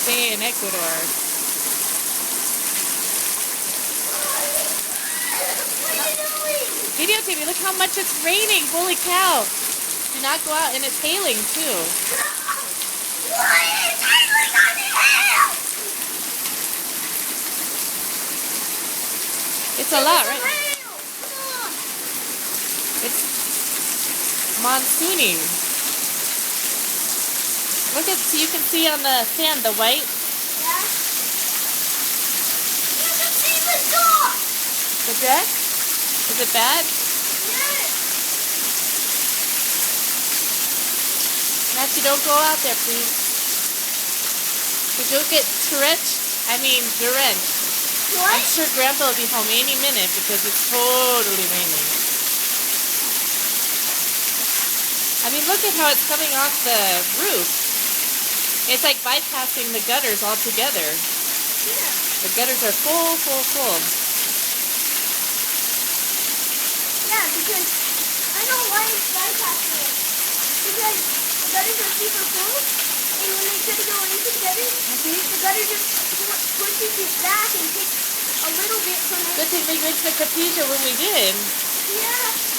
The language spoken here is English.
stay in Ecuador. Videotape me. Look how much it's raining. Holy cow. Do not go out, and it's hailing too. It's a lot, right? It's monsooning. Look at, so you can see on the sand the white. Yeah. You can see the dog. The deck? Is it bad? Yes. Matthew, don't go out there, please. Because you'll get drenched. What? I'm sure Grandpa will be home any minute because it's totally raining. I mean, look at how it's coming off the roof. It's like bypassing the gutters altogether. Yeah. The gutters are full. Yeah, because I know why it's bypassing it. Because the gutters are super full, and when they try to go into the gutter, the gutter just pushes it back and takes a little bit from it. Good thing we went to the Capija when we did. Yeah.